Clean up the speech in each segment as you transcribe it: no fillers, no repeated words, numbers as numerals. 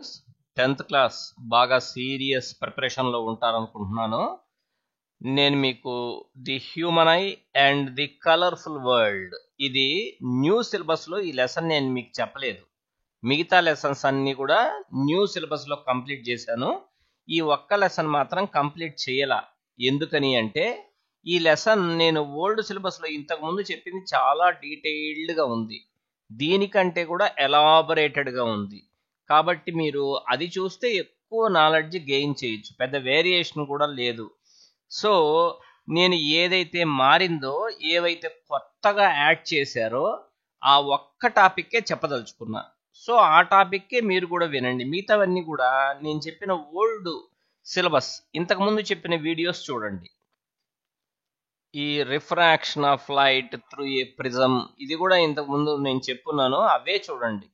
Students 10th class బాగా serious ప్రిపరేషన్లో ఉంటారనుకుంటున్నాను. నేను మీకు the human I and the colourful world, ఇది న్యూ సిలబస్లో ఈ లెసన్ నేను మీకు చెప్పలేదు. మిగతా లెసన్స్ అన్నీ కూడా న్యూ సిలబస్లో కంప్లీట్ చేశాను. ఈ ఒక్క లెసన్ మాత్రం కంప్లీట్ చేయాల. ఎందుకని అంటే ఈ లెసన్ నేను ఓల్డ్ సిలబస్లో ఇంతకుముందు చెప్పింది చాలా డీటెయిల్డ్గా ఉంది, దీనికంటే కూడా ఎలాబొరేటెడ్గా ఉంది. కాబట్టి మీరు అది చూస్తే ఎక్కువ నాలెడ్జ్ గెయిన్ చేయొచ్చు, పెద్ద వేరియేషన్ కూడా లేదు. సో నేను ఏదైతే మారిందో, ఏవైతే కొత్తగా యాడ్ చేశారో ఆ ఒక్క టాపిక్కే చెప్పదలుచుకున్నా. సో ఆ టాపిక్కే మీరు కూడా వినండి. మిగతావన్నీ కూడా నేను చెప్పిన ఓల్డ్ సిలబస్, ఇంతకుముందు చెప్పిన వీడియోస్ చూడండి. ఈ refraction of light through a prism, ఇది కూడా ఇంతకుముందు నేను చెప్పున్నాను, అవే చూడండి.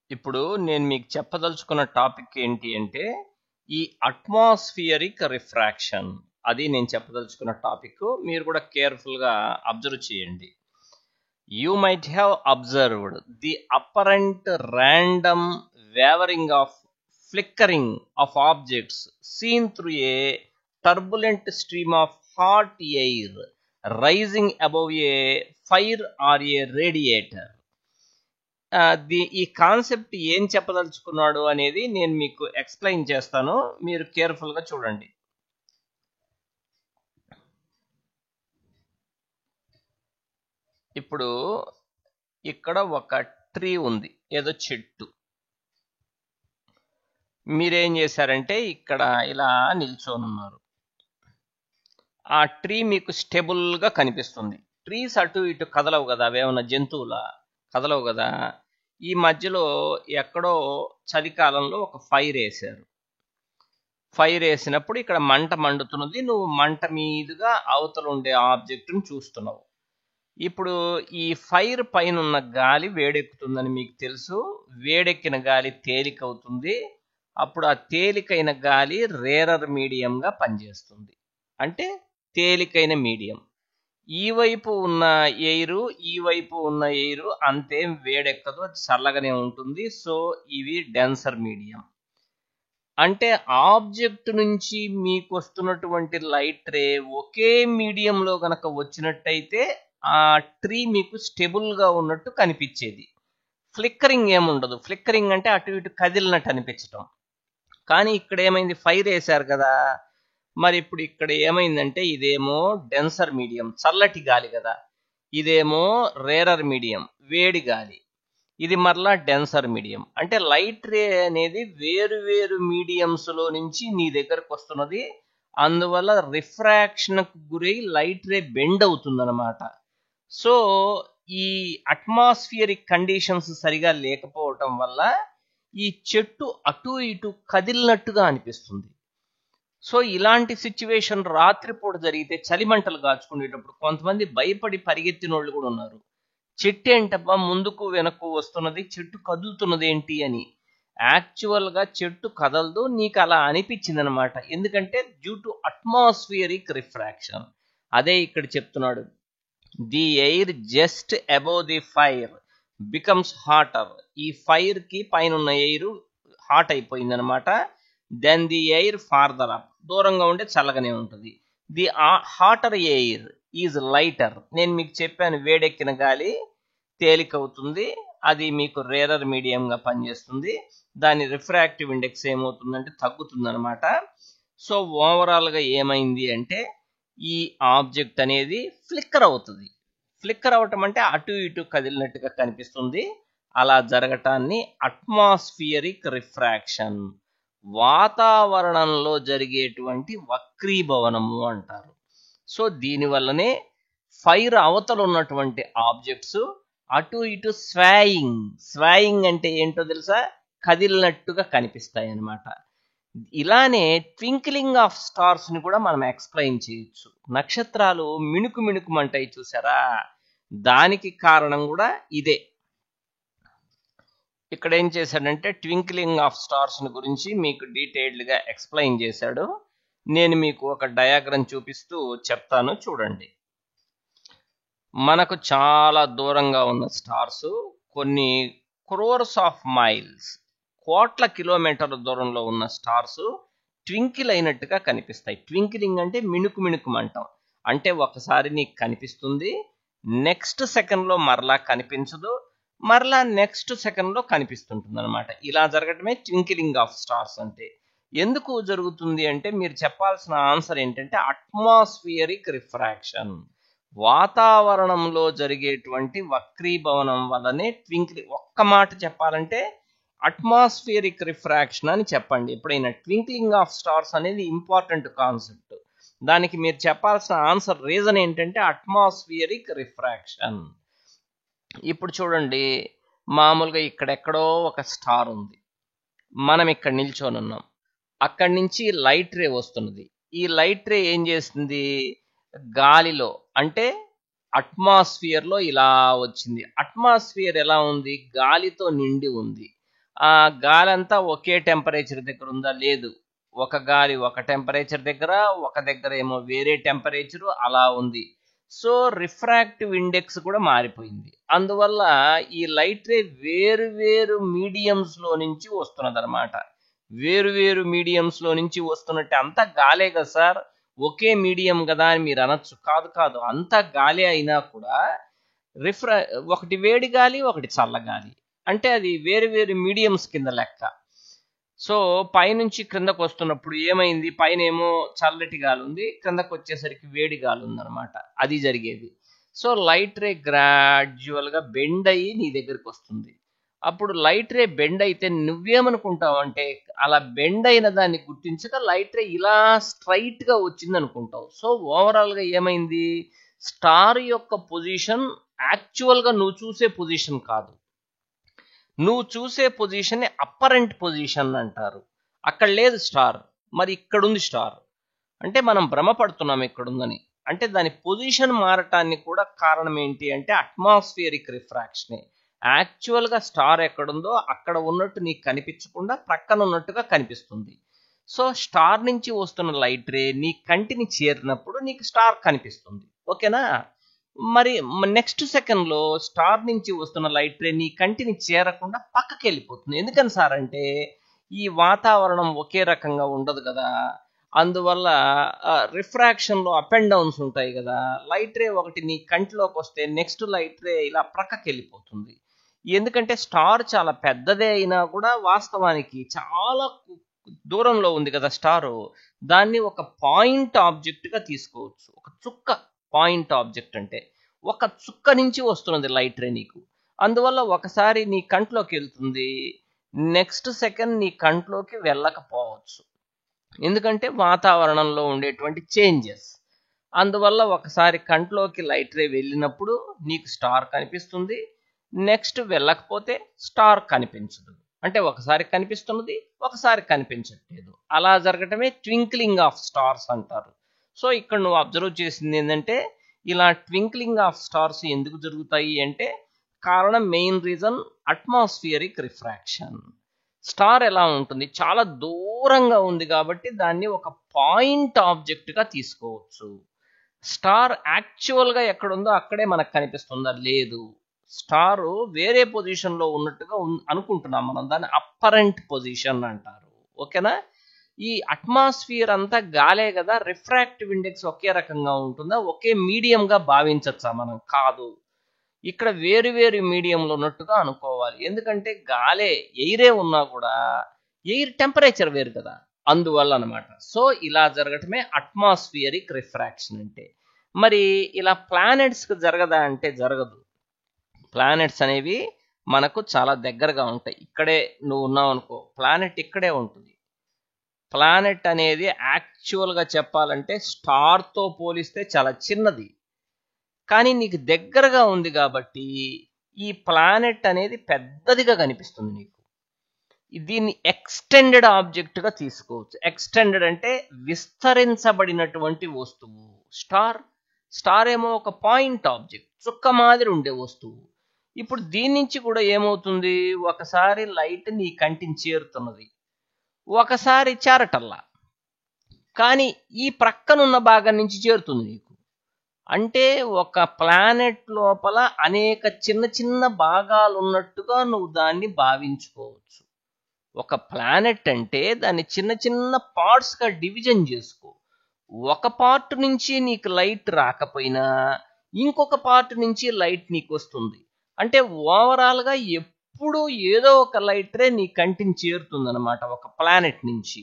ఇప్పుడు నేను మీకు చెప్పదలుచుకున్న టాపిక్ ఏంటి అంటే ఈ అట్మాస్ఫియరిక్ రిఫ్రాక్షన్, అది నేను చెప్పదలుచుకున్న టాపిక్. మీరు కూడా కేర్ఫుల్గా అబ్జర్వ్ చేయండి. You might have observed the apparent random wavering of flickering of objects seen through a turbulent stream of hot air rising above a fire or a radiator. ఈ concept ఏం చెప్పదలుచుకున్నాడు అనేది నేను మీకు ఎక్స్ప్లెయిన్ చేస్తాను, మీరు కేర్ఫుల్గా చూడండి. ఇప్పుడు ఇక్కడ ఒక ట్రీ ఉంది, ఏదో చెట్టు. మీరేం చేశారంటే ఇక్కడ ఇలా నిల్చోనున్నారు. ఆ ట్రీ మీకు స్టేబుల్గా కనిపిస్తుంది. ట్రీస్ అటు ఇటు కదలవు కదా, అవేమన్నా జంతువులా? కదలవు కదా. ఈ మధ్యలో ఎక్కడో చలికాలంలో ఒక ఫైర్ వేశారు. ఫైర్ వేసినప్పుడు ఇక్కడ మంట మండుతున్నది, నువ్వు మంట మీదుగా అవతల ఉండే ఆబ్జెక్ట్ని చూస్తున్నావు. ఇప్పుడు ఈ ఫైర్ పైన ఉన్న గాలి వేడెక్కుతుందని మీకు తెలుసు. వేడెక్కిన గాలి తేలికవుతుంది. అప్పుడు ఆ తేలికైన గాలి రేరర్ మీడియంగా పనిచేస్తుంది, అంటే తేలికైన మీడియం. ఈ వైపు ఉన్న ఎయిరు, ఈ వైపు ఉన్న ఎయిరు అంతేం వేడెక్కదు, అది చల్లగానే ఉంటుంది. సో ఇవి డెన్సర్ మీడియం. అంటే ఆబ్జెక్ట్ నుంచి మీకు వస్తున్నటువంటి లైట్ రే ఒకే మీడియంలో కనుక వచ్చినట్టయితే ఆ ట్రీ మీకు స్టేబుల్గా ఉన్నట్టు కనిపించేది. ఫ్లిక్కరింగ్ ఏముండదు. ఫ్లిక్కరింగ్ అంటే అటు ఇటు కదిలినట్టు అనిపించటం. కానీ ఇక్కడ ఏమైంది, ఫైర్ వేశారు కదా. మరి ఇప్పుడు ఇక్కడ ఏమైందంటే ఇదేమో డెన్సర్ మీడియం, చల్లటి గాలి కదా. ఇదేమో రేరర్ మీడియం, వేడి గాలి. ఇది మరలా డెన్సర్ మీడియం. అంటే లైట్ రే అనేది వేరు వేరు మీడియంస్లో నుంచి నీ దగ్గరకు వస్తున్నది. అందువల్ల రిఫ్రాక్షన్కు గురై లైట్ రే బెండ్ అవుతుందన్నమాట. సో ఈ అట్మాస్ఫియరిక్ కండిషన్స్ సరిగా లేకపోవటం వల్ల ఈ చెట్టు అటు ఇటు కదిలినట్టుగా అనిపిస్తుంది. సో ఇలాంటి సిచ్యువేషన్ రాత్రిపూట జరిగితే చలిమంటలు కాచుకునేటప్పుడు కొంతమంది భయపడి పరిగెత్తిన వాళ్ళు కూడా ఉన్నారు. చెట్టు ఏంటబ్బా ముందుకు వెనక్కు వస్తున్నది, చెట్టు కదులుతున్నది ఏంటి అని. యాక్చువల్గా చెట్టు కదలదు, నీకు అలా అనిపించింది అనమాట. ఎందుకంటే డ్యూ టు అట్మాస్ఫియరిక్ రిఫ్రాక్షన్. అదే ఇక్కడ చెప్తున్నాడు. The air just above the fire becomes hotter. ఈ ఫైర్ కి పైన ఉన్న ఎయిర్ హాట్ అయిపోయింది అనమాట. Then the air farther up, దూరంగా ఉంటే చల్లగానే ఉంటుంది. The hotter air is lighter. నేను మీకు చెప్పాను, వేడెక్కిన గాలి తేలికవుతుంది, అది మీకు రేరర్ మీడియంగా పనిచేస్తుంది. దాని రిఫ్రాక్టివ్ ఇండెక్స్ ఏమవుతుందంటే తగ్గుతుంది అనమాట. సో ఓవరాల్గా ఏమైంది అంటే ఈ ఆబ్జెక్ట్ అనేది ఫ్లిక్కర్ అవుతుంది. ఫ్లిక్కర్ అవటం అంటే అటు ఇటు కదిలినట్టుగా కనిపిస్తుంది. అలా జరగటాన్ని అట్మాస్ఫియరిక్ రిఫ్రాక్షన్, వాతావరణంలో జరిగేటువంటి వక్రీభవనము అంటారు. సో దీనివల్లనే ఫైర్ అవతల ఉన్నటువంటి ఆబ్జెక్ట్స్ అటు ఇటు స్వాయింగ్ అంటే ఏంటో తెలుసా, కదిలినట్టుగా కనిపిస్తాయి అన్నమాట. ఇలానే ట్వింక్లింగ్ ఆఫ్ స్టార్స్ ని కూడా మనం ఎక్స్ప్లెయిన్ చేయొచ్చు. నక్షత్రాలు మిణుకు మిణుకుమంటాయి చూసారా, దానికి కారణం కూడా ఇదే. ఇక్కడ ఏం చేశాడంటే ట్వింక్లింగ్ ఆఫ్ స్టార్స్ ని గురించి మీకు డీటెయిల్డ్గా ఎక్స్ప్లెయిన్ చేశాడు. నేను మీకు ఒక డయాగ్రామ్ చూపిస్తూ చెప్తాను, చూడండి. మనకు చాలా దూరంగా ఉన్న స్టార్స్ కొన్ని క్రోర్స్ ఆఫ్ మైల్స్ కోట్ల కిలోమీటర్ల దూరంలో ఉన్న స్టార్స్ ట్వింకిల్ అయినట్టుగా కనిపిస్తాయి. ట్వింకిలింగ్ అంటే మిణుకు మిణుకుమంటాం. అంటే ఒకసారి నీకు కనిపిస్తుంది, నెక్స్ట్ సెకండ్లో మరలా కనిపించదు, మరలా నెక్స్ట్ సెకండ్లో కనిపిస్తుంటుంది అనమాట. ఇలా జరగటమే ట్వింకిలింగ్ ఆఫ్ స్టార్స్ అంటే. ఎందుకు జరుగుతుంది అంటే మీరు చెప్పాల్సిన ఆన్సర్ ఏంటంటే అట్మాస్ఫియరిక్ రిఫ్రాక్షన్. వాతావరణంలో జరిగేటువంటి వక్రీభవనం వల్లనే ట్వింకిలింగ్. ఒక్క మాట చెప్పాలంటే అట్మాస్ఫియరిక్ రిఫ్రాక్షన్ అని చెప్పండి ఎప్పుడైనా. ట్వింక్లింగ్ ఆఫ్ స్టార్స్ అనేది ఇంపార్టెంట్ కాన్సెప్ట్. దానికి మీరు చెప్పాల్సిన ఆన్సర్ రీజన్ ఏంటంటే అట్మాస్ఫియరిక్ రిఫ్రాక్షన్. ఇప్పుడు చూడండి, మామూలుగా ఇక్కడెక్కడో ఒక స్టార్ ఉంది, మనం ఇక్కడ నిల్చొని ఉన్నాం, అక్కడి నుంచి లైట్ రే వస్తున్నది. ఈ లైట్ రే ఏం చేస్తుంది, గాలిలో అంటే అట్మాస్ఫియర్లో ఇలా వచ్చింది. అట్మాస్ఫియర్ ఎలా ఉంది, గాలితో నిండి ఉంది. ఆ గాలి అంతా ఒకే టెంపరేచర్ దగ్గర ఉందా, లేదు. ఒక గాలి ఒక టెంపరేచర్ దగ్గర, ఒక దగ్గర ఏమో వేరే టెంపరేచరు, అలా ఉంది. సో రిఫ్రాక్టివ్ ఇండెక్స్ కూడా మారిపోయింది. అందువల్ల ఈ లైట్ రే వేరు వేరు మీడియంస్ లో నుంచి వస్తున్నది అనమాట. వేరు వేరు మీడియంస్ లో నుంచి వస్తున్నట్టే. అంతా గాలే కదా సార్, ఒకే మీడియం కదా అని మీరు అనొచ్చు. కాదు కాదు, అంతా గాలి అయినా కూడా ఒకటి వేడి గాలి, ఒకటి చల్ల గాలి. అంటే అది వేరు వేరు మీడియంస్ కింద లెక్క. సో పైనుంచి క్రిందకు వస్తున్నప్పుడు ఏమైంది, పైన ఏమో చల్లటి గాలి ఉంది, క్రిందకు వచ్చేసరికి వేడి గాలి ఉందన్నమాట. అది జరిగేది. సో లైట్ రే గ్రాడ్యువల్ గా బెండ్ అయ్యి నీ దగ్గరికి వస్తుంది. అప్పుడు లైట్ రే బెండ్ అయితే నువ్వేమనుకుంటావు అంటే, అలా బెండ్ అయిన దాన్ని గుర్తించక లైట్ రే ఇలా స్ట్రైట్ గా వచ్చింది అనుకుంటావు. సో ఓవరాల్ గా ఏమైంది, స్టార్ యొక్క పొజిషన్ యాక్చువల్ గా నువ్వు చూసే పొజిషన్ కాదు. నువ్వు చూసే పొజిషన్ అప్పరెంట్ పొజిషన్ అంటారు. అక్కడ లేదు స్టార్, మరి ఇక్కడుంది స్టార్. అంటే మనం భ్రమపడుతున్నాం ఇక్కడుందని. అంటే దాని పొజిషన్ మారటానికి కూడా కారణం ఏంటి అంటే అట్మాస్ఫియరిక్ రిఫ్రాక్షనే. యాక్చువల్ గా స్టార్ ఎక్కడుందో అక్కడ ఉన్నట్టు నీకు కనిపించకుండా ప్రక్కన ఉన్నట్టుగా కనిపిస్తుంది. సో స్టార్ నుంచి వస్తున్న లైట్ రే నీ కంటిని చేరినప్పుడు నీకు స్టార్ కనిపిస్తుంది. ఓకేనా. మరి నెక్స్ట్ సెకండ్ లో స్టార్ నుంచి వస్తున్న లైట్ రే నీ కంటిని చేరకుండా పక్కకి వెళ్ళిపోతుంది. ఎందుకని సార్ అంటే ఈ వాతావరణం ఒకే రకంగా ఉండదు కదా, అందువల్ల రిఫ్రాక్షన్ లో అప్ అండ్ డౌన్స్ ఉంటాయి కదా. లైట్ రే ఒకటి నీ కంటిలోకి వస్తే నెక్స్ట్ లైట్ రే ఇలా ప్రక్కకి వెళ్ళిపోతుంది. ఎందుకంటే స్టార్ చాలా పెద్దదే అయినా కూడా వాస్తవానికి చాలా దూరంలో ఉంది కదా స్టారు. దాన్ని ఒక పాయింట్ ఆబ్జెక్ట్ గా తీసుకోవచ్చు. ఒక చుక్క పాయింట్ ఆబ్జెక్ట్ అంటే ఒక చుక్క నుంచి వస్తున్నది లైట్ రే నీకు. అందువల్ల ఒకసారి నీ కంట్లోకి వెళ్తుంది, నెక్స్ట్ సెకండ్ నీ కంట్లోకి వెళ్ళకపోవచ్చు. ఎందుకంటే వాతావరణంలో ఉండేటువంటి చేంజెస్. అందువల్ల ఒకసారి కంట్లోకి లైట్ రే వెళ్ళినప్పుడు నీకు స్టార్ కనిపిస్తుంది, నెక్స్ట్ వెళ్ళకపోతే స్టార్ కనిపించదు. అంటే ఒకసారి కనిపిస్తున్నది, ఒకసారి కనిపించట్లేదు. అలా జరగటమే ట్వింక్లింగ్ ఆఫ్ స్టార్స్ అంటారు. సో ఇక్కడ నువ్వు అబ్జర్వ్ చేసింది ఏంటంటే ఇలా ట్వింక్లింగ్ ఆఫ్ స్టార్స్ ఎందుకు జరుగుతాయి అంటే కారణం, main reason atmospheric refraction. Star ఎలా ఉంటుంది, చాలా దూరంగా ఉంది కాబట్టి దాన్ని ఒక పాయింట్ ఆబ్జెక్ట్ గా తీసుకోవచ్చు. స్టార్ యాక్చువల్ గా ఎక్కడుందో అక్కడే మనకు కనిపిస్తుందా, లేదు. స్టార్ వేరే పొజిషన్ లో ఉన్నట్టుగా అనుకుంటున్నాం మనం, దాన్ని అప్పరెంట్ పొజిషన్ అంటారు. ఓకేనా. ఈ అట్మాస్ఫియర్ అంతా గాలే కదా, రిఫ్రాక్టివ్ ఇండెక్స్ ఒకే రకంగా ఉంటుందా, ఒకే మీడియం గా భావించచ్చా మనం, కాదు. ఇక్కడ వేరు వేరు మీడియంలో ఉన్నట్టుగా అనుకోవాలి. ఎందుకంటే గాలే ఎయిరే ఉన్నా కూడా ఎయిర్ టెంపరేచర్ వేరు కదా, అందువల్ల అనమాట. సో ఇలా జరగటమే అట్మాస్ఫియరిక్ రిఫ్రాక్షన్ అంటే. మరి ఇలా ప్లానెట్స్ కు జరగదా అంటే జరగదు. ప్లానెట్స్ అనేవి మనకు చాలా దగ్గరగా ఉంటాయి. ఇక్కడే నువ్వు ఉన్నావు అనుకో, ప్లానెట్ ఇక్కడే ఉంటుంది. ప్లానెట్ అనేది యాక్చువల్ గా చెప్పాలంటే స్టార్ తో పోలిస్తే చాలా చిన్నది, కానీ నీకు దగ్గరగా ఉంది కాబట్టి ఈ ప్లానెట్ అనేది పెద్దదిగా కనిపిస్తుంది నీకు. దీన్ని ఎక్స్టెండెడ్ ఆబ్జెక్ట్ గా తీసుకోవచ్చు. ఎక్స్టెండెడ్ అంటే విస్తరించబడినటువంటి వస్తువు. స్టార్ ఏమో ఒక పాయింట్ ఆబ్జెక్ట్, చుక్క మాదిరి ఉండే వస్తువు. ఇప్పుడు దీని నుంచి కూడా ఏమవుతుంది, ఒకసారి లైట్ నీ కంటిని చేరుతున్నది, ఒకసారి చేరటల్లా, కానీ ఈ ప్రక్కనున్న భాగం నుంచి చేరుతుంది నీకు. అంటే ఒక ప్లానెట్ లోపల అనేక చిన్న చిన్న భాగాలు ఉన్నట్టుగా నువ్వు దాన్ని భావించుకోవచ్చు. ఒక ప్లానెట్ అంటే దాన్ని చిన్న చిన్న పార్ట్స్గా డివిజన్ చేసుకో. ఒక పార్ట్ నుంచి నీకు లైట్ రాకపోయినా ఇంకొక పార్ట్ నుంచి లైట్ నీకు వస్తుంది. అంటే ఓవరాల్గా ఎప్పుడు ఏదో ఒక లైట్ రే నీ కంటిని చేరుతుంది అనమాట ఒక ప్లానెట్ నుంచి.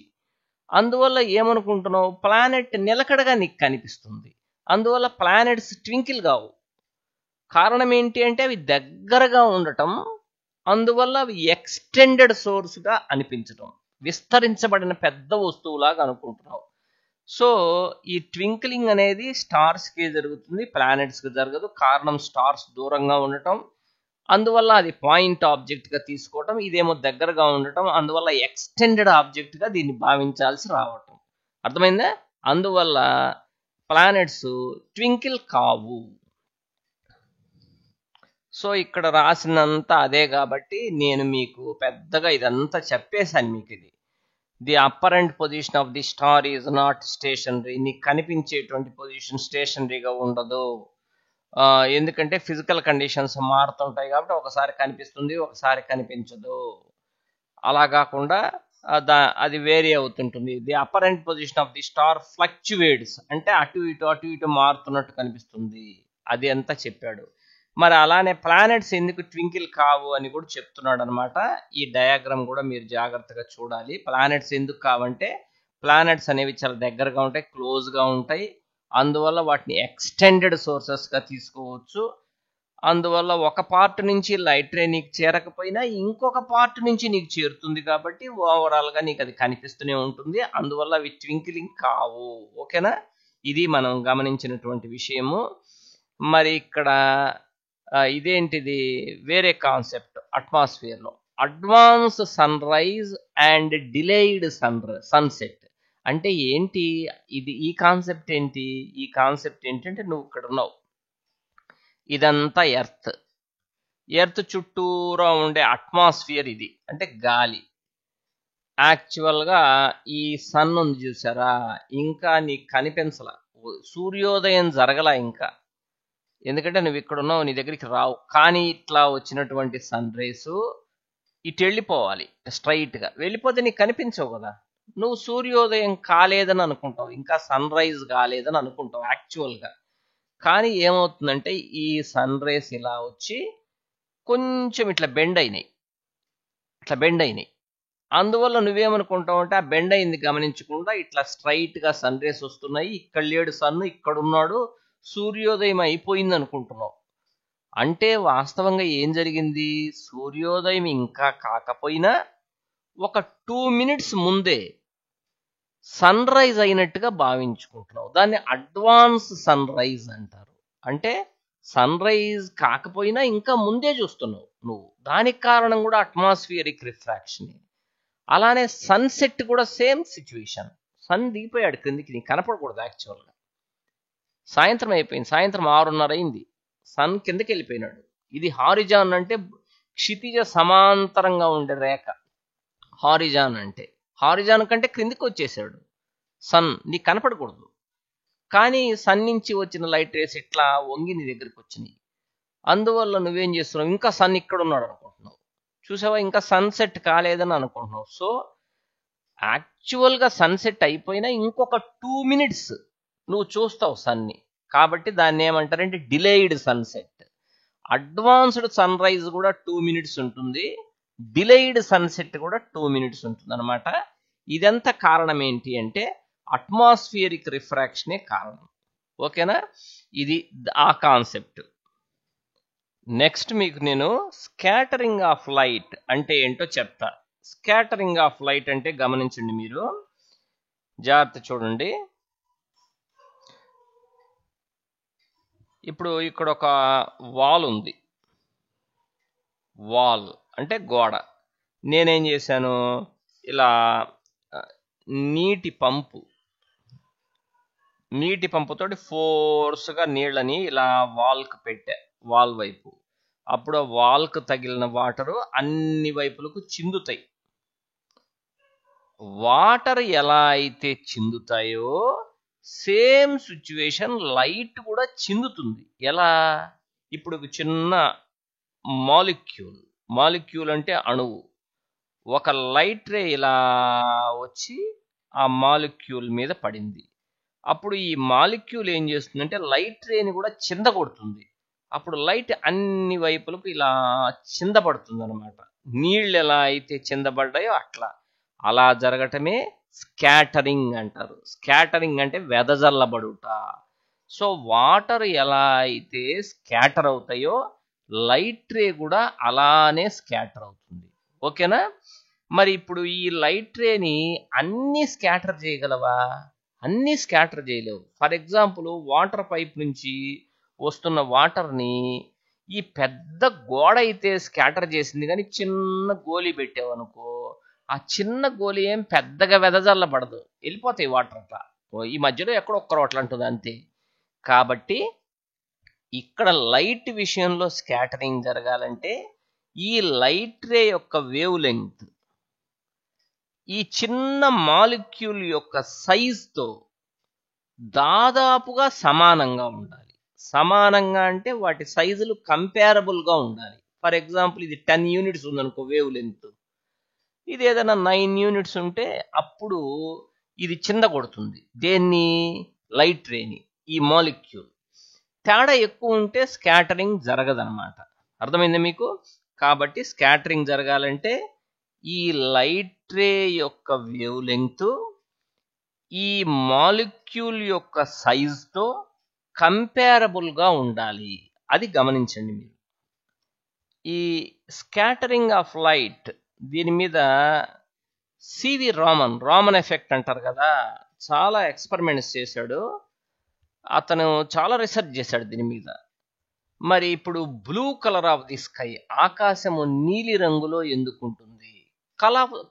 అందువల్ల ఏమనుకుంటున్నావు, ప్లానెట్ నిలకడగా నీకు కనిపిస్తుంది. అందువల్ల ప్లానెట్స్ ట్వింకిల్ కావు. కారణం ఏంటి అంటే అవి దగ్గరగా ఉండటం, అందువల్ల అవి ఎక్స్టెండెడ్ సోర్స్గా అనిపించటం, విస్తరించబడిన పెద్ద వస్తువులాగా అనుకుంటున్నావు. సో ఈ ట్వింక్లింగ్ అనేది స్టార్స్కి జరుగుతుంది, ప్లానెట్స్కి జరగదు. కారణం స్టార్స్ దూరంగా ఉండటం, అందువల్ల అది పాయింట్ ఆబ్జెక్ట్గా తీసుకోవటం, ఇదేమో దగ్గరగా ఉండటం, అందువల్ల ఎక్స్టెండెడ్ ఆబ్జెక్ట్గా దీన్ని భావించాల్సి రావటం. అర్థమైందా? అందువల్ల ప్లానెట్స్ ట్వింకిల్ కావు. సో ఇక్కడ రాసినంతా అదే కాబట్టి నేను మీకు పెద్దగా ఇదంతా చెప్పేశాను మీకు. ఇది the apparent position of the star is not stationary. నీకు కనిపించేటువంటి పొజిషన్ స్టేషనరీగా ఉండదు. ఎందుకంటే ఫిజికల్ కండిషన్స్ మారుతుంటాయి కాబట్టి ఒకసారి కనిపిస్తుంది, ఒకసారి కనిపించదు. అలా కాకుండా అది వేరీ అవుతుంటుంది. The apparent position of the star fluctuates, అంటే అటు ఇటు మారుతున్నట్టు కనిపిస్తుంది. అది అంతా చెప్పాడు. మరి అలానే ప్లానెట్స్ ఎందుకు ట్వింకిల్ కావు అని కూడా చెప్తున్నాడు అనమాట. ఈ డయాగ్రామ్ కూడా మీరు జాగ్రత్తగా చూడాలి. ప్లానెట్స్ ఎందుకు కావంటే ప్లానెట్స్ అనేవి చాలా దగ్గరగా ఉంటాయి, క్లోజ్గా ఉంటాయి. అందువల్ల వాటిని ఎక్స్టెండెడ్ సోర్సెస్గా తీసుకోవచ్చు. అందువల్ల ఒక పార్ట్ నుంచి లైట్ రే నీకు చేరకపోయినా ఇంకొక పార్ట్ నుంచి నీకు చేరుతుంది కాబట్టి ఓవరాల్గా నీకు అది కనిపిస్తూనే ఉంటుంది. అందువల్ల అవి ట్వింకిలింగ్ కావు. ఓకేనా? ఇది మనం గమనించినటువంటి విషయము. మరి ఇక్కడ ఇదేంటిది, వేరే కాన్సెప్ట్ అట్మాస్ఫియర్లో advance sunrise and delayed sunset అంటే ఏంటి? ఇది ఈ కాన్సెప్ట్ ఏంటి? ఈ కాన్సెప్ట్ ఏంటంటే నువ్వు ఇక్కడ ఉన్నావు, ఇదంతా ఎర్త్ చుట్టూరా ఉండే అట్మాస్ఫియర్ ఇది, అంటే గాలి. యాక్చువల్గా ఈ సన్ ఉంది చూసారా, ఇంకా నీకు కనిపించల, సూర్యోదయం జరగల ఇంకా. ఎందుకంటే నువ్వు ఇక్కడ ఉన్నావు, నీ దగ్గరికి రావు. కానీ ఇట్లా వచ్చినటువంటి సన్ రేస్ ఇటు వెళ్ళిపోవాలి, స్ట్రైట్గా వెళ్ళిపోతే నీకు కనిపించవు కదా. నువ్వు సూర్యోదయం కాలేదని అనుకుంటావు, ఇంకా సన్ రైజ్ కాలేదని అనుకుంటావు యాక్చువల్గా. కానీ ఏమవుతుందంటే ఈ సన్ రేస్ ఇలా వచ్చి కొంచెం ఇట్లా బెండ్ అయినాయి. అందువల్ల నువ్వేమనుకుంటావు అంటే ఆ బెండ్ అయింది గమనించకుండా ఇట్లా స్ట్రైట్గా సన్ రేస్ వస్తున్నాయి, ఇక్కడ లేడు సన్ను, ఇక్కడున్నాడు, సూర్యోదయం అయిపోయింది అనుకుంటున్నావు. అంటే వాస్తవంగా ఏం జరిగింది, సూర్యోదయం ఇంకా కాకపోయినా ఒక 2 minutes ముందే సన్ రైజ్ అయినట్టుగా భావించుకుంటున్నావు. దాన్ని అడ్వాన్స్ సన్ రైజ్ అంటారు. అంటే సన్ రైజ్ కాకపోయినా ఇంకా ముందే చూస్తున్నావు నువ్వు. దానికి కారణం కూడా అట్మాస్ఫియరిక్ రిఫ్రాక్షన్. అలానే సన్సెట్ కూడా సేమ్ సిచ్యువేషన్. సన్ దిగిపోయాడు క్రిందికి, నీకు కనపడకూడదు యాక్చువల్గా. సాయంత్రం అయిపోయింది, సాయంత్రం 6:30 అయింది, సన్ కిందకి వెళ్ళిపోయినాడు. ఇది హారిజాన్ అంటే క్షితిజ సమాంతరంగా ఉండే రేఖ. హారిజాన్ కంటే క్రిందికి వచ్చేసాడు సన్, నీకు కనపడకూడదు. కానీ సన్ నుంచి వచ్చిన లైట్ రేస్ ఇట్లా వంగి నీ దగ్గరికి వచ్చినాయి. అందువల్ల నువ్వేం చేస్తున్నావు, ఇంకా సన్ ఇక్కడ ఉన్నాడు అనుకుంటున్నావు. చూసావా, ఇంకా సన్సెట్ కాలేదని అనుకుంటున్నావు. సో యాక్చువల్గా సన్సెట్ అయిపోయినా ఇంకొక 2 minutes నువ్వు చూస్తావు సన్ని. కాబట్టి దాన్ని ఏమంటారంటే delayed sunset. Advanced sunrise కూడా 2 minutes ఉంటుంది, డిలేయిడ్ సన్సెట్ కూడా 2 minutes ఉంటుంది అనమాట. ఇదంతా కారణం ఏంటి అంటే అట్మాస్ఫియరిక్ రిఫ్రాక్షనే కారణం. ఓకేనా? ఇది ఆ కాన్సెప్ట్. నెక్స్ట్ మీకు నేను స్కాటరింగ్ ఆఫ్ లైట్ అంటే ఏంటో చెప్తా. స్కాటరింగ్ ఆఫ్ లైట్ అంటే గమనించండి, మీరు జాగ్రత్త చూడండి. ఇప్పుడు ఇక్కడ ఒక వాల్ ఉంది, వాల్ అంటే గోడ. నేనేం చేశాను, ఇలా నీటి పంపుతోటి ఫోర్స్గా నీళ్ళని ఇలా వాల్కి పెట్టా, వాల్ వైపు. అప్పుడు ఆ వాల్కు తగిలిన వాటరు అన్ని వైపులకు చిందుతాయి. వాటర్ ఎలా అయితే చిందుతాయో సేమ్ సిచ్యువేషన్ లైట్ కూడా చిందుతుంది. ఎలా? ఇప్పుడు ఒక చిన్న మాలిక్యూల్ అంటే అణువు, ఒక లైట్ రే ఇలా వచ్చి ఆ మాలిక్యూల్ మీద పడింది. అప్పుడు ఈ మాలిక్యూల్ ఏం చేస్తుందంటే లైట్ రేని కూడా చింద కొడుతుంది. అప్పుడు లైట్ అన్ని వైపులకు ఇలా చిందపడుతుంది అనమాట. నీళ్ళు ఎలా అయితే చిందపడ్డాయో అట్లా. అలా జరగటమే స్కాటరింగ్ అంటారు. స్కాటరింగ్ అంటే వెదజల్లబడుట. సో వాటర్ ఎలా అయితే స్కాటర్ అవుతాయో లైట్ రే కూడా అలానే స్కాటర్ అవుతుంది. ఓకేనా? మరి ఇప్పుడు ఈ లైట్ రేని అన్ని స్కాటర్ చేయగలవా? అన్ని స్కాటర్ చేయలేవు. ఫర్ ఎగ్జాంపుల్ వాటర్ పైప్ నుంచి వస్తున్న వాటర్ని ఈ పెద్ద గోడ అయితే స్కాటర్ చేసింది, కానీ చిన్న గోలీ పెట్టావనుకో ఆ చిన్న గోలీ ఏం పెద్దగా వెదజల్లబడదు, వెళ్ళిపోతాయి వాటర్ అట్లా. ఈ మధ్యలో ఎక్కడో ఒక్కరో అట్లా ఉంటుంది అంతే. కాబట్టి ఇక్కడ లైట్ విషయంలో స్కాటరింగ్ జరగాలంటే ఈ లైట్ రే యొక్క వేవ్ లెంగ్త్ ఈ చిన్న మాలిక్యూల్ యొక్క సైజ్తో దాదాపుగా సమానంగా ఉండాలి. సమానంగా అంటే వాటి సైజులు కంపేరబుల్గా ఉండాలి. ఫర్ ఎగ్జాంపుల్ ఇది 10 యూనిట్స్ ఉందనుకో వేవ్ లెంగ్త్, ఇది ఏదైనా 9 యూనిట్స్ ఉంటే అప్పుడు ఇది చింద కొడుతుంది. దేన్ని? లైట్ రేని, ఈ మాలిక్యూల్. తేడా ఎక్కువ ఉంటే స్కాటరింగ్ జరగదన్నమాట. అర్థమైందా మీకు? కాబట్టి స్కాటరింగ్ జరగాలంటే ఈ లైట్ రే యొక్క వేవ్ లెంగ్త్ ఈ మాలిక్యూల్ యొక్క సైజుతో కంపేరబుల్గా ఉండాలి. అది గమనించండి మీరు. ఈ స్కాటరింగ్ ఆఫ్ లైట్ దీని మీద సివి రామన్ ఎఫెక్ట్ అంటారు కదా, చాలా ఎక్స్పెరిమెంట్స్ చేశాడు అతను, చాలా రీసెర్చ్ చేశాడు దీని మీద. మరి ఇప్పుడు blue colour of the sky, ఆకాశము నీలి రంగులో ఎందుకుంటుంది?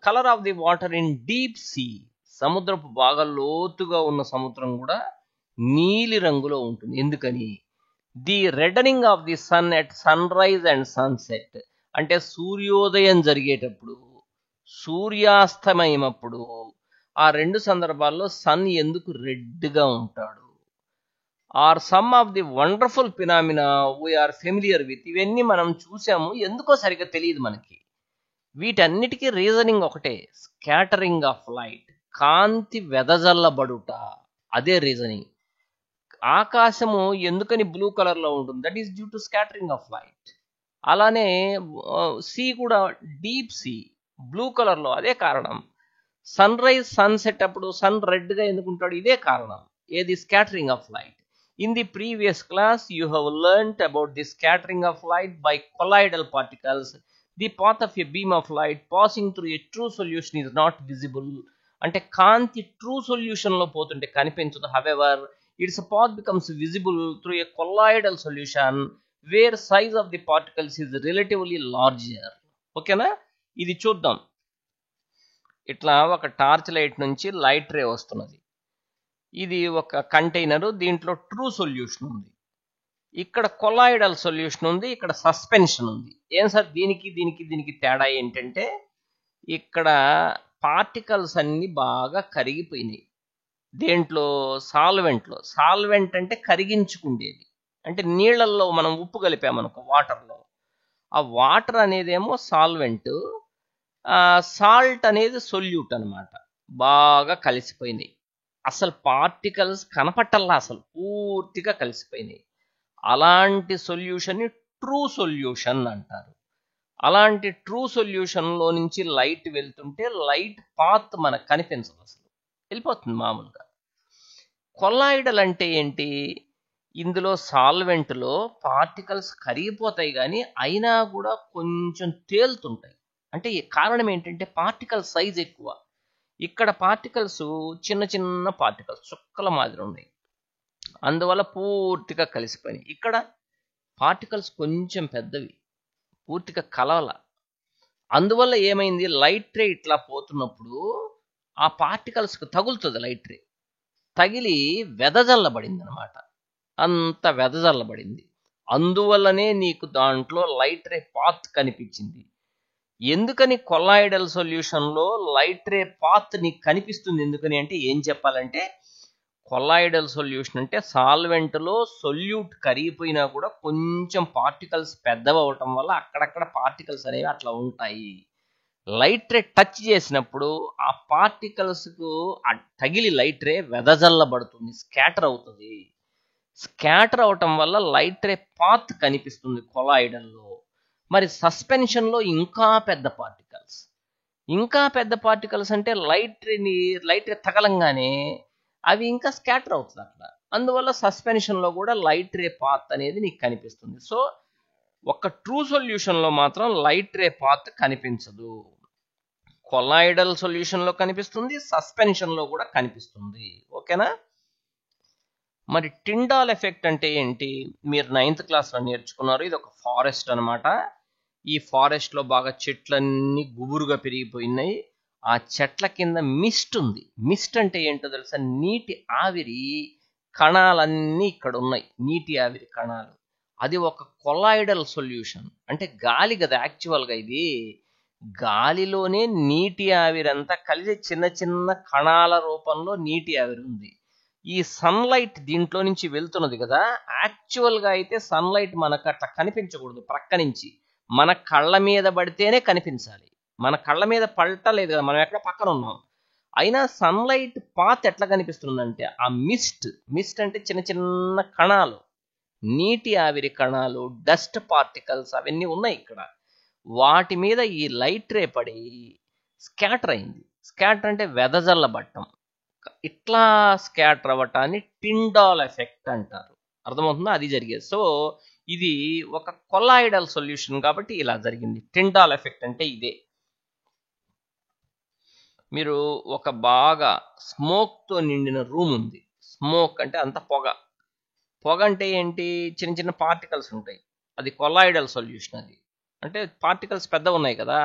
Colour of the water in deep sea, సముద్రపు బాగా లోతుగా ఉన్న సముద్రం కూడా నీలి రంగులో ఉంటుంది. ఎందుకని? The reddening of the sun at sunrise and sunset, అంటే సూర్యోదయం జరిగేటప్పుడు సూర్యాస్తమయం అప్పుడు ఆ రెండు సందర్భాల్లో సన్ ఎందుకు రెడ్గా ఉంటాడు? Are some of the wonderful phenomena we are familiar with. ఇవన్నీ మనం చూసాము, ఎందుకో సరిగ్గా తెలియదు మనకి. వీటన్నిటికీ రీజనింగ్ ఒకటే, స్కాటరింగ్ ఆఫ్ లైట్, కాంతి వెదజల్లబడుట. అదే రీజనింగ్. ఆకాశము ఎందుకని బ్లూ కలర్లో ఉంటుంది? That is due to scattering of light. అలానే సీ కూడా డీప్ సీ బ్లూ కలర్లో, అదే కారణం. సన్ రైజ్ సన్సెట్ అప్పుడు సన్ రెడ్గా ఎందుకుంటాడు? ఇదే కారణం. ఏది? Scattering of light. In the previous class, you have learnt about the scattering of light by colloidal particles. The path of a beam of light passing through a true solution is not visible. అంటే కాంతి true solution లో పోతుంటే కనిపించదు. However, its path becomes visible through a colloidal solution where size of the particles is relatively larger. ఓకేనా? ఇది చూద్దాం. ఇట్లా ఒక torch light నుంచి లైట్ రే వస్తున్నది. ఇది ఒక కంటైనరు, దీంట్లో ట్రూ సొల్యూషన్ ఉంది, ఇక్కడ కొలాయిడల్ సొల్యూషన్ ఉంది, ఇక్కడ సస్పెన్షన్ ఉంది. ఏం సార్ దీనికి దీనికి దీనికి తేడా ఏంటంటే ఇక్కడ పార్టికల్స్ అన్ని బాగా కరిగిపోయినాయి. దేంట్లో? సాల్వెంట్ అంటే కరిగించుకుండేది. అంటే నీళ్లలో మనం ఉప్పు కలిపామనుకో వాటర్లో, ఆ వాటర్ అనేదేమో సాల్వెంట్, సాల్ట్ అనేది సొల్యూట్ అనమాట. బాగా కలిసిపోయినాయి. అసలు పార్టికల్స్ కనపట్టల్లా, అసలు పూర్తిగా కలిసిపోయినాయి. అలాంటి సొల్యూషన్ని ట్రూ సొల్యూషన్ అంటారు. అలాంటి ట్రూ సొల్యూషన్లో నుంచి లైట్ వెళ్తుంటే లైట్ పాత్ మనకు కనిపించదు, అసలు వెళ్ళిపోతుంది మామూలుగా. కొలాయిడల్ అంటే ఏంటి? ఇందులో సాల్వెంట్లో పార్టికల్స్ కరిగిపోతాయి, కానీ అయినా కూడా కొంచెం తేలుతుంటాయి. అంటే కారణం ఏంటంటే పార్టికల్ సైజ్ ఎక్కువ. ఇక్కడ పార్టికల్స్ చిన్న చిన్న పార్టికల్స్ చుక్కల మాదిరి ఉన్నాయి, అందువల్ల పూర్తిగా కలిసిపోయినాయి. ఇక్కడ పార్టికల్స్ కొంచెం పెద్దవి, పూర్తిగా కలవల. అందువల్ల ఏమైంది? లైట్ రే ఇట్లా పోతున్నప్పుడు ఆ పార్టికల్స్కి తగులుతుంది. లైట్ రే తగిలి వెదజల్లబడింది అనమాట, అంత వెదజల్లబడింది. అందువల్లనే నీకు దాంట్లో లైట్ రే పాత్ కనిపించింది. ఎందుకని కొలాయిడల్ సొల్యూషన్లో లైట్ రే పాత్ నీకు కనిపిస్తుంది? ఎందుకని అంటే ఏం చెప్పాలంటే, కొలాయిడల్ సొల్యూషన్ అంటే సాల్వెంట్లో సొల్యూట్ కరిగిపోయినా కూడా కొంచెం పార్టికల్స్ పెద్దవి అవటం వల్ల అక్కడక్కడ పార్టికల్స్ అనేవి అట్లా ఉంటాయి. లైట్ రే టచ్ చేసినప్పుడు ఆ పార్టికల్స్ కు తగిలి లైట్ రే వెదజల్లబడుతుంది, స్కాటర్ అవుతుంది. స్కాటర్ అవటం వల్ల లైట్ రే పాత్ కనిపిస్తుంది కొలాయిడల్లో. మరి సస్పెన్షన్ లో ఇంకా పెద్ద పార్టికల్స్ అంటే లైట్ రే తగలంగానే అవి ఇంకా స్కాటర్ అవుతుంది అక్కడ. అందువల్ల సస్పెన్షన్ లో కూడా లైట్ రే పాత్ అనేది నీకు కనిపిస్తుంది. సో ఒక ట్రూ సొల్యూషన్ లో మాత్రం లైట్ రే పాత్ కనిపించదు. కొలాయిడల్ సొల్యూషన్ లో కనిపిస్తుంది, సస్పెన్షన్ లో కూడా కనిపిస్తుంది. ఓకేనా? మరి టిండాల్ ఎఫెక్ట్ అంటే ఏంటి? మీరు 9th క్లాస్లో నేర్చుకున్నారు. ఇది ఒక ఫారెస్ట్ అనమాట. ఈ ఫారెస్ట్ లో బాగా చెట్లన్నీ గుబురుగా పెరిగిపోయినాయి. ఆ చెట్ల కింద మిస్ట్ ఉంది. మిస్ట్ అంటే ఏంటో తెలుసా? నీటి ఆవిరి కణాలన్నీ ఇక్కడ ఉన్నాయి, నీటి ఆవిరి కణాలు. అది ఒక కొలాయిడల్ సొల్యూషన్. అంటే గాలి కదా యాక్చువల్గా, ఇది గాలిలోనే నీటి ఆవిరంతా కలిసి చిన్న చిన్న కణాల రూపంలో నీటి ఆవిరి ఉంది. ఈ సన్లైట్ దీంట్లో నుంచి వెళ్తున్నది కదా, యాక్చువల్గా అయితే సన్లైట్ మనకు అట్లా కనిపించకూడదు. ప్రక్క నుంచి మన కళ్ళ మీద పడితేనే కనిపించాలి. మన కళ్ళ మీద పడటలేదు కదా, మనం ఎక్కడ పక్కన ఉన్నాం. అయినా సన్లైట్ పాత్ ఎట్లా కనిపిస్తుందంటే ఆ మిస్ట్ అంటే చిన్న చిన్న కణాలు, నీటి ఆవిరి కణాలు, డస్ట్ పార్టికల్స్ అవన్నీ ఉన్నాయి ఇక్కడ. వాటి మీద ఈ లైట్ రే పడి స్కాటర్ అయింది. స్కాటర్ అంటే వెదజల్లబట్టం. ఇట్లా స్కాటర్ అవ్వటాన్ని టిండాల్ ఎఫెక్ట్ అంటారు. అర్థమవుతుందా? అది జరిగేది. సో ఇది ఒక కొలాయిడల్ సొల్యూషన్ కాబట్టి ఇలా జరిగింది. టిండాల్ ఎఫెక్ట్ అంటే ఇదే. మీరు ఒక బాగా స్మోక్ తో నిండిన రూమ్ ఉంది. స్మోక్ అంటే అంత పొగ అంటే ఏంటి? చిన్న చిన్న పార్టికల్స్ ఉంటాయి. అది కొలాయిడల్ సొల్యూషన్. అది అంటే పార్టికల్స్ పెద్ద ఉన్నాయి కదా,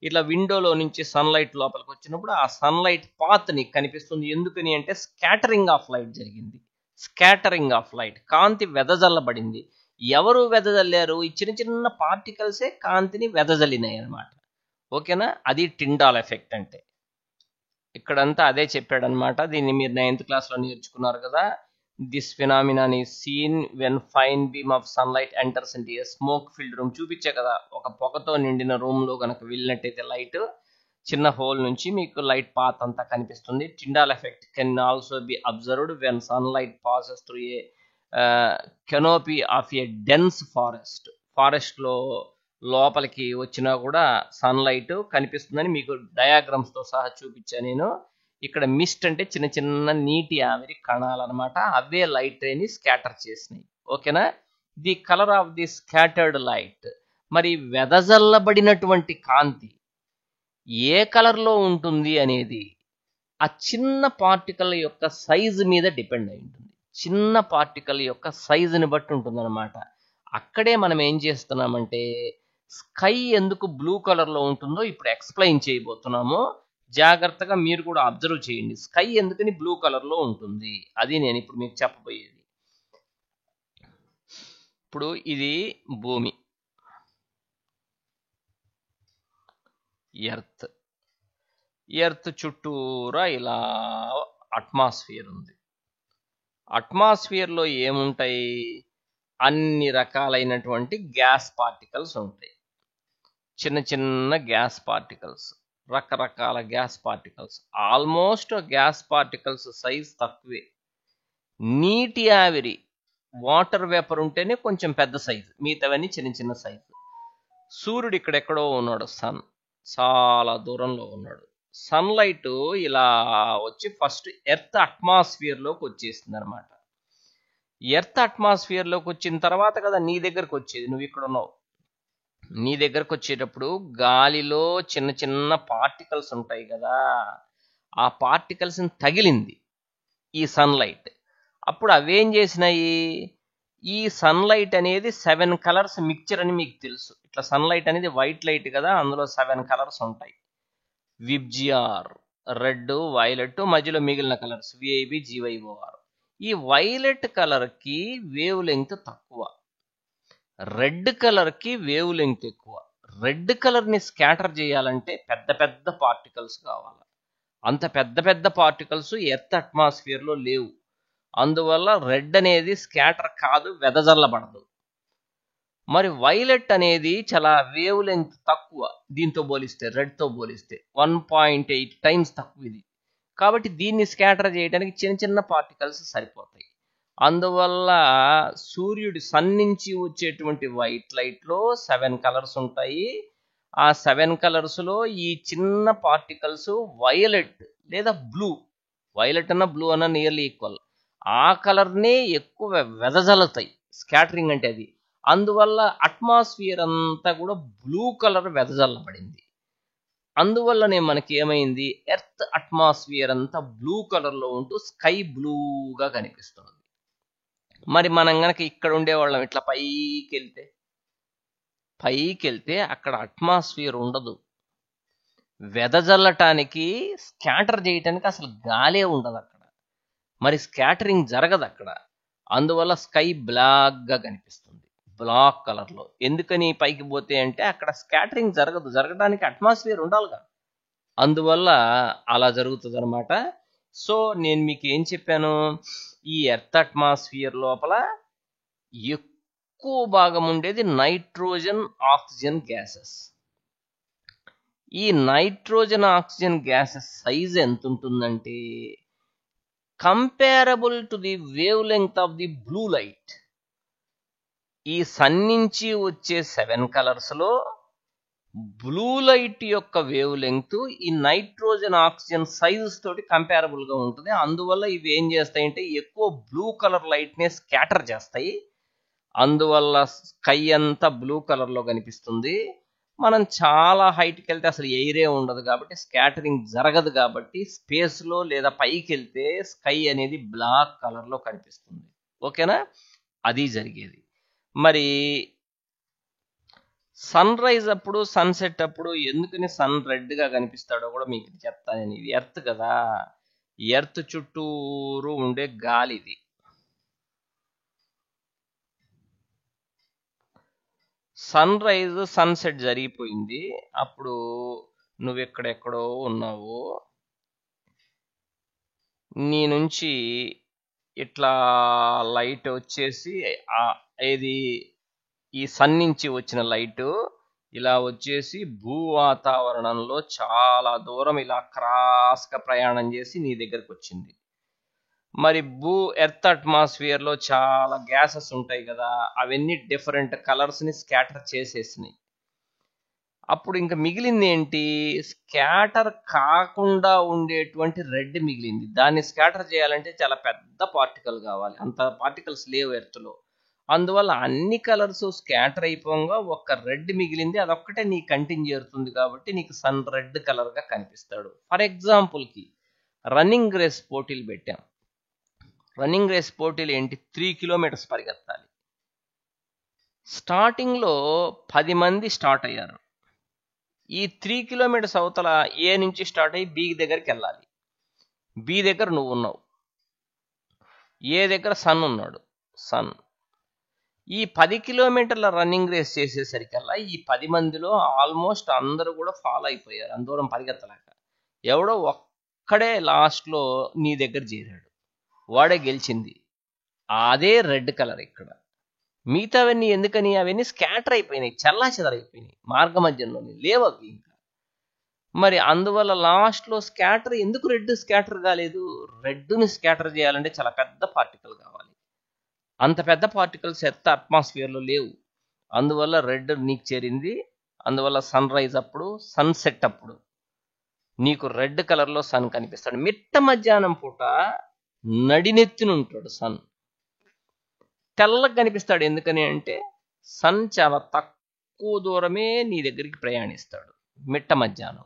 ఇట్లా విండోలో నుంచి సన్లైట్ లోపలికి వచ్చినప్పుడు ఆ సన్లైట్ పాత్ నీకు కనిపిస్తుంది. ఎందుకని అంటే స్కాటరింగ్ ఆఫ్ లైట్ జరిగింది. స్కాటరింగ్ ఆఫ్ లైట్, కాంతి వెదజల్లబడింది. ఎవరు వెదజల్లారు? ఈ చిన్న చిన్న పార్టికల్సే కాంతిని వెదజల్లినాయి అనమాట. ఓకేనా? అది టిండాల్ ఎఫెక్ట్ అంటే. ఇక్కడంతా అదే చెప్పాడనమాట. దీన్ని మీరు 9th క్లాస్లో నేర్చుకున్నారు కదా. This phenomenon is seen when fine beam of sunlight enters into a smoke filled room. చూపించే కదా, ఒక పొగతో నిండిన రూమ్ లో కనుక వెళ్ళినట్టయితే లైట్ చిన్న హోల్ నుంచి మీకు లైట్ పాత్ అంతా కనిపిస్తుంది. Tyndall effect can also be observed when sunlight passes through a canopy of A dense forest లో లోపలికి వచ్చినా కూడా సన్లైట్ కనిపిస్తుందని మీకు డయాగ్రామ్స్ తో సహా చూపించా నేను. ఇక్కడ మిస్ట్ అంటే చిన్న చిన్న నీటి ఆవిరి కణాలు అనమాట. అవే లైట్ రేని స్కాటర్ చేసినాయి. ఓకేనా? The colour of the scattered light. మరి వెదజల్లబడినటువంటి కాంతి ఏ కలర్ లో ఉంటుంది అనేది ఆ చిన్న పార్టికల్ యొక్క సైజు మీద డిపెండ్ అయి ఉంటుంది. చిన్న పార్టికల్ యొక్క సైజుని బట్టి ఉంటుంది అనమాట. అక్కడే మనం ఏం చేస్తున్నామంటే స్కై ఎందుకు బ్లూ కలర్ లో ఉంటుందో ఇప్పుడు ఎక్స్ప్లెయిన్ చేయబోతున్నాము. జాగ్రత్తగా మీరు కూడా అబ్జర్వ్ చేయండి. స్కై ఎందుకని బ్లూ కలర్ లో ఉంటుంది అది నేను ఇప్పుడు మీకు చెప్పబోయేది. ఇప్పుడు ఇది భూమి, ఎర్త్ చుట్టూరా ఇలా అట్మాస్ఫియర్ ఉంది. అట్మాస్ఫియర్ లో ఏముంటాయి? అన్ని రకాలైనటువంటి గ్యాస్ పార్టికల్స్ ఉంటాయి. చిన్న చిన్న గ్యాస్ పార్టికల్స్, రకరకాల gas particles. Almost gas particles size తక్కువే. నీటి ఆవిరి, వాటర్ వేపర్ ఉంటేనే కొంచెం పెద్ద సైజు, మిగతావన్నీ చిన్న చిన్న సైజు. సూర్యుడు ఇక్కడెక్కడో ఉన్నాడు, సన్ చాలా దూరంలో ఉన్నాడు. సన్లైట్ ఇలా వచ్చి ఫస్ట్ ఎర్త్ అట్మాస్ఫియర్ లోకి వచ్చేసింది అనమాట. ఎర్త్ అట్మాస్ఫియర్ లోకి వచ్చిన తర్వాత కదా నీ దగ్గరకు వచ్చేది. నువ్వు ఇక్కడ ఉన్నావు. నీ దగ్గరకు వచ్చేటప్పుడు గాలిలో చిన్న చిన్న పార్టికల్స్ ఉంటాయి కదా, ఆ పార్టికల్స్ తగిలింది ఈ సన్లైట్. అప్పుడు అవేం చేసినాయి? ఈ సన్లైట్ అనేది 7 కలర్స్ మిక్చర్ అని మీకు తెలుసు. ఇట్లా సన్లైట్ అనేది వైట్ లైట్ కదా, అందులో 7 కలర్స్ ఉంటాయి. విబ్జిఆర్, రెడ్, వైలెట్, మధ్యలో మిగిలిన కలర్స్ విఐబి, జివైఓఆర్. ఈ వైలెట్ కలర్ కి వేవ్ లెంగ్త్ తక్కువ, రెడ్ కలర్ కి వేవ్ లెంగ్త్ ఎక్కువ. రెడ్ కలర్ ని స్కాటర్ చేయాలంటే పెద్ద పెద్ద పార్టికల్స్ కావాలి. అంత పెద్ద పెద్ద పార్టికల్స్ ఎర్త్ అట్మాస్ఫియర్ లో లేవు. అందువల్ల రెడ్ అనేది స్కాటర్ కాదు, వెదజల్లబడదు. మరి వైలెట్ అనేది చాలా వేవ్ లెంగ్త్ తక్కువ, దీంతో పోలిస్తే రెడ్తో పోలిస్తే 1.8 టైమ్స్ తక్కువ ఇది. కాబట్టి దీన్ని స్కాటర్ చేయడానికి చిన్న చిన్న పార్టికల్స్ సరిపోతాయి. అందువల్ల సూర్యుడి సన్ నుంచి వచ్చేటువంటి వైట్ లైట్లో 7 కలర్స్ ఉంటాయి. ఆ 7 కలర్స్లో ఈ చిన్న పార్టికల్స్ వైలెట్ లేదా బ్లూ, వైలెట్ అన్న బ్లూ అన్న నియర్లీ ఈక్వల్, ఆ కలర్నే ఎక్కువ వెదజల్లుతాయి. స్కాటరింగ్ అంటే అది. అందువల్ల అట్మాస్ఫియర్ అంతా కూడా బ్లూ కలర్ వెదజల్లబడింది. అందువల్లనే మనకి ఏమైంది, ఎర్త్ అట్మాస్ఫియర్ అంతా బ్లూ కలర్లో ఉంటూ స్కై బ్లూగా కనిపిస్తుంది. మరి మనం గనక ఇక్కడ ఉండేవాళ్ళం ఇట్లా పైకి వెళ్తే అక్కడ అట్మాస్ఫియర్ ఉండదు, వెదజల్లటానికి స్కాటర్ చేయటానికి అసలు గాలే ఉండదు అక్కడ. మరి స్కాటరింగ్ జరగదు అక్కడ. అందువల్ల స్కై బ్లాక్గా కనిపిస్తుంది, బ్లాక్ కలర్లో. ఎందుకని పైకి పోతే అంటే అక్కడ స్కాటరింగ్ జరగదు, జరగడానికి అట్మాస్ఫియర్ ఉండాలిగా. అందువల్ల అలా జరుగుతుంది అనమాట. సో నేను మీకు ఏం చెప్పాను, ఈ ఎర్త్ అట్మాస్ఫియర్ లోపల ఎక్కువ భాగం ఉండేది నైట్రోజన్ ఆక్సిజన్ గ్యాసెస్. ఈ నైట్రోజన్ ఆక్సిజన్ గ్యాసెస్ సైజ్ ఎంత ఉంటుందంటే comparable to the wave length of the blue light. ఈ సన్ నుంచి వచ్చే 7 కలర్స్లో బ్లూ లైట్ యొక్క వేవ్ లెంగ్త్ ఈ నైట్రోజన్ ఆక్సిజన్ సైజెస్ తోటి కంపేరబుల్గా ఉంటుంది. అందువల్ల ఇవి ఏం చేస్తాయంటే ఎక్కువ బ్లూ కలర్ లైట్నే స్కాటర్ చేస్తాయి. అందువల్ల స్కై అంతా బ్లూ కలర్లో కనిపిస్తుంది. మనం చాలా హైట్కి వెళ్తే అసలు ఎయిరే ఉండదు కాబట్టి స్కాటరింగ్ జరగదు. కాబట్టి స్పేస్లో లేదా పైకి వెళ్తే స్కై అనేది బ్లాక్ కలర్లో కనిపిస్తుంది. ఓకేనా, అది జరిగేది. మరి సన్ రైజ్ అప్పుడు, సన్సెట్ అప్పుడు ఎందుకని సన్ రెడ్గా కనిపిస్తాడో కూడా మీకు చెప్తాను నేను. ఇది ఎర్త్ కదా, ఎర్త్ చుట్టూరు ఉండే గాలి ఇది. సన్ రైజ్ సన్సెట్ జరిగిపోయింది. అప్పుడు నువ్వు ఎక్కడెక్కడో ఉన్నావు, నీ నుంచి ఇట్లా లైట్ వచ్చేసి ఏది ఈ సన్ నుంచి వచ్చిన లైట్ ఇలా వచ్చేసి భూ వాతావరణంలో చాలా దూరం ఇలా క్రాస్గా ప్రయాణం చేసి నీ దగ్గరకు వచ్చింది. మరి ఎర్త్ అట్మాస్ఫియర్లో చాలా గ్యాసెస్ ఉంటాయి కదా, అవన్నీ డిఫరెంట్ కలర్స్ని స్కాటర్ చేసేసినాయి. అప్పుడు ఇంకా మిగిలింది ఏంటి, స్కాటర్ కాకుండా ఉండేటువంటి రెడ్ మిగిలింది. దాన్ని స్కాటర్ చేయాలంటే చాలా పెద్ద పార్టికల్ కావాలి, అంత పార్టికల్స్ లేవు ఎర్త్లో. అందువల్ల అన్ని కలర్స్ స్కాటర్ అయిపోగా ఒక్క రెడ్ మిగిలింది. అదొక్కటే నీ కంటిని చేరుతుంది కాబట్టి నీకు సన్ రెడ్ కలర్గా కనిపిస్తాడు. ఫర్ ఎగ్జాంపుల్కి రన్నింగ్ రేస్ పోటీలు పెట్టాం. రన్నింగ్ రేస్ పోటీలు ఏంటి, 3 కిలోమీటర్స్ పరిగెత్తాలి. స్టార్టింగ్లో 10 మంది స్టార్ట్ అయ్యారు. ఈ 3 కిలోమీటర్స్ అవతల ఏ నుంచి స్టార్ట్ అయ్యి బి దగ్గరికి వెళ్ళాలి. బి దగ్గర నువ్వు ఉన్నావు, ఏ దగ్గర సన్ ఉన్నాడు, సన్. ఈ 10 కిలోమీటర్ల రన్నింగ్ రేస్ చేసేసరికల్లా ఈ 10 మందిలో ఆల్మోస్ట్ అందరూ కూడా ఫాలో అయిపోయారు, అంత దూరం పరిగెత్తలేక. ఎవడో ఒక్కడే లాస్ట్లో నీ దగ్గర చేరాడు, వాడే గెలిచింది. అదే రెడ్ కలర్ ఇక్కడ. మిగతావన్నీ ఎందుకని, అవన్నీ స్కాటర్ అయిపోయినాయి, చల్లా చెదరైపోయినాయి, మార్గ మధ్యంలోనే లేవు అవి ఇంకా. మరి అందువల్ల లాస్ట్లో స్కాటర్ ఎందుకు రెడ్ స్కాటర్ కాలేదు, రెడ్ని స్కాటర్ చేయాలంటే చాలా పెద్ద పార్టికల్ కావాలి. అంత పెద్ద పార్టికల్స్ ఎర్త్ అట్మాస్ఫియర్లో లేవు. అందువల్ల రెడ్ నీకు చేరింది. అందువల్ల సన్ రైజ్ అప్పుడు, సన్సెట్ అప్పుడు నీకు రెడ్ కలర్లో సన్ కనిపిస్తాడు. మిట్ట మధ్యాహ్నం పూట నడినెత్తిన ఉంటాడు సన్, తెల్లగా కనిపిస్తాడు. ఎందుకని అంటే సన్ చాలా తక్కువ దూరమే నీ దగ్గరికి ప్రయాణిస్తాడు. మిట్ట మధ్యాహ్నం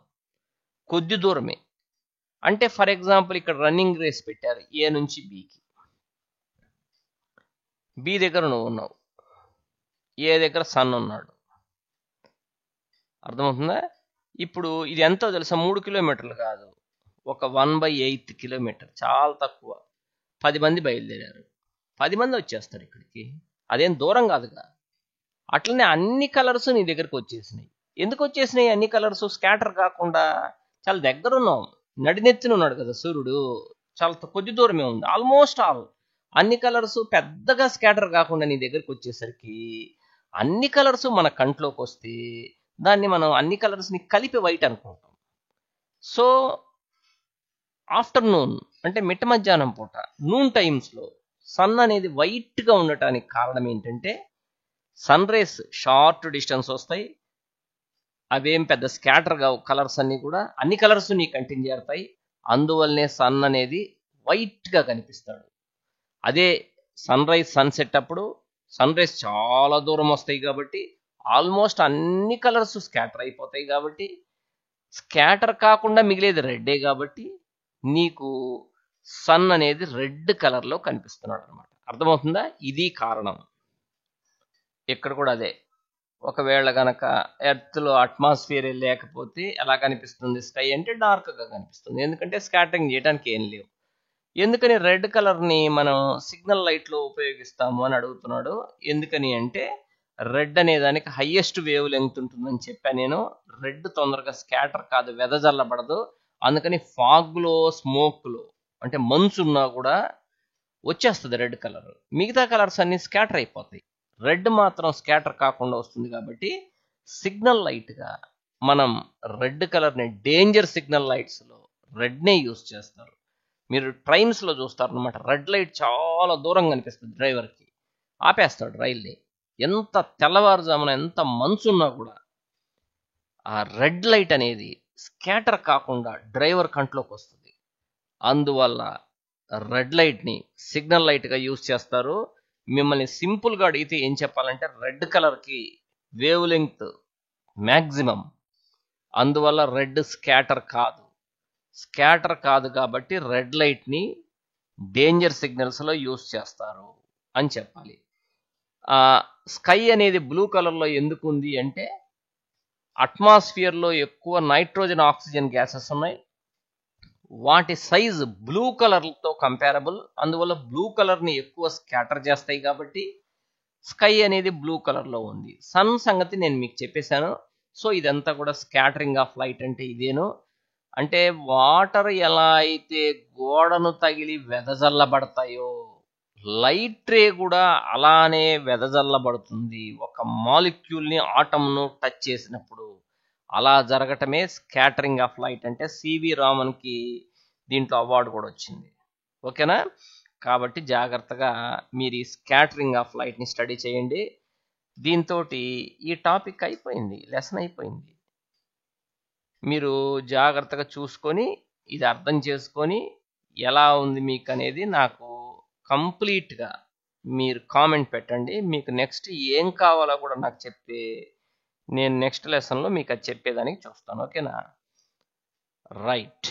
కొద్ది దూరమే. అంటే ఫర్ ఎగ్జాంపుల్ ఇక్కడ రన్నింగ్ రేస్ పెట్టారు ఏ నుంచి బికి. బి దగ్గర నువ్వు ఉన్నావు, ఏ దగ్గర సన్ ఉన్నాడు. అర్థమవుతుందా? ఇప్పుడు ఇది ఎంతో తెలుసా, 3 కిలోమీటర్లు కాదు, ఒక 1/8 కిలోమీటర్, చాలా తక్కువ. 10 మంది బయలుదేరారు, 10 మంది వచ్చేస్తారు ఇక్కడికి. అదేం దూరం కాదుగా. అట్లనే అన్ని కలర్స్ నీ దగ్గరకు వచ్చేసినాయి. ఎందుకు వచ్చేసినాయి అన్ని కలర్స్ స్కాటర్ కాకుండా? చాలా దగ్గర ఉన్నాం, నడినెత్తిన ఉన్నాడు కదా సూర్యుడు, చాలా కొద్ది దూరమే ఉంది. ఆల్మోస్ట్ ఆల్ అన్ని కలర్స్ పెద్దగా స్కాటర్ కాకుండా నీ దగ్గరకు వచ్చేసరికి అన్ని కలర్స్ మన కంట్లోకి వస్తే దాన్ని మనం అన్ని కలర్స్ని కలిపి వైట్ అనుకుంటాం. సో ఆఫ్టర్నూన్ అంటే మిట్ట మధ్యాహ్నం పూట నూన్ టైమ్స్లో సన్ అనేది వైట్గా ఉండటానికి కారణం ఏంటంటే సన్ రేస్ షార్ట్ డిస్టెన్స్ వస్తాయి, అవేం పెద్ద స్కాటర్ కావు, కలర్స్ అన్ని కూడా అన్ని కలర్స్ నీ కంటిన్యూ చేరుతాయి. అందువల్లనే సన్ అనేది వైట్గా కనిపిస్తాడు. అదే సన్ రైజ్ సన్సెట్ అప్పుడు సన్ రైజ్ చాలా దూరం వస్తాయి కాబట్టి ఆల్మోస్ట్ అన్ని కలర్స్ స్కాటర్ అయిపోతాయి కాబట్టి స్కాటర్ కాకుండా మిగిలేది రెడ్డే కాబట్టి నీకు సన్ అనేది రెడ్ కలర్లో కనిపిస్తున్నాడు అనమాట. అర్థమవుతుందా? ఇది కారణం. ఇక్కడ కూడా అదే, ఒకవేళ గనక ఎర్త్లో అట్మాస్ఫియర్ లేకపోతే ఎలా కనిపిస్తుంది స్కై అంటే డార్క్గా కనిపిస్తుంది, ఎందుకంటే స్కాటరింగ్ చేయడానికి ఏం లేవు. ఎందుకని రెడ్ కలర్ని మనం సిగ్నల్ లైట్లో ఉపయోగిస్తాము అని అడుగుతున్నాడు. ఎందుకని అంటే రెడ్ అనే దానికి హైయెస్ట్ వేవ్ లెంగ్త్ ఉంటుందని చెప్పాను నేను. రెడ్ తొందరగా స్కాటర్ కాదు, వెదజల్లబడదు. అందుకని ఫాగ్లో స్మోక్లో అంటే మంచు ఉన్నా కూడా వచ్చేస్తుంది రెడ్ కలర్. మిగతా కలర్స్ అన్ని స్కాటర్ అయిపోతాయి, రెడ్ మాత్రం స్కాటర్ కాకుండా వస్తుంది. కాబట్టి సిగ్నల్ లైట్గా మనం రెడ్ కలర్ని డేంజర్ సిగ్నల్ లైట్స్లో రెడ్నే యూజ్ చేస్తారు. మీరు ట్రైన్స్లో చూస్తారనమాట, రెడ్ లైట్ చాలా దూరం కనిపిస్తుంది, డ్రైవర్కి ఆపేస్తాడు రైల్ని. ఎంత తెల్లవారుజామున ఎంత మంచు ఉన్నా కూడా ఆ రెడ్ లైట్ అనేది స్కాటర్ కాకుండా డ్రైవర్ కంట్లోకి వస్తుంది. అందువల్ల రెడ్ లైట్ని సిగ్నల్ లైట్గా యూజ్ చేస్తారు. మిమ్మల్ని సింపుల్గా అడిగితే ఏం చెప్పాలంటే రెడ్ కలర్కి వేవ్ లెంగ్త్ మ్యాక్సిమం, అందువల్ల రెడ్ స్కాటర్ కాదు కాబట్టి రెడ్ లైట్ని డేంజర్ సిగ్నల్స్లో యూజ్ చేస్తారు అని చెప్పాలి. స్కై అనేది బ్లూ కలర్లో ఎందుకు ఉంది అంటే అట్మాస్ఫియర్లో ఎక్కువ నైట్రోజన్ ఆక్సిజన్ గ్యాసెస్ ఉన్నాయి, వాటి సైజ్ బ్లూ కలర్తో కంపారబుల్. అందువల్ల బ్లూ కలర్ని ఎక్కువ స్కాటర్ చేస్తాయి కాబట్టి స్కై అనేది బ్లూ కలర్లో ఉంది. సన్ సంగతి నేను మీకు చెప్పేశాను. సో ఇదంతా కూడా స్కాటరింగ్ ఆఫ్ లైట్ అంటే ఇదేను. అంటే వాటర్ ఎలా అయితే గోడను తగిలి వెదజల్లబడతాయో లైట్ రే కూడా అలానే వెదజల్లబడుతుంది ఒక మాలిక్యూల్ని ఆటంను టచ్ చేసినప్పుడు. అలా జరగటమే స్కాటరింగ్ ఆఫ్ లైట్ అంటే. సివి రామన్కి దీంట్లో అవార్డు కూడా వచ్చింది. ఓకేనా? కాబట్టి జాగ్రత్తగా మీరు ఈ స్కాటరింగ్ ఆఫ్ లైట్ని స్టడీ చేయండి. దీంతో ఈ టాపిక్ అయిపోయింది, లెసన్ అయిపోయింది. మీరు జాగ్రత్తగా చూసుకొని ఇది అర్థం చేసుకొని ఎలా ఉంది మీకు అనేది నాకు కంప్లీట్గా మీరు కామెంట్ పెట్టండి. మీకు నెక్స్ట్ ఏం కావాలో కూడా నాకు చెప్తే నేను నెక్స్ట్ లెసన్లో మీకు అది చెప్పేదానికి చూస్తాను. ఓకేనా? రైట్.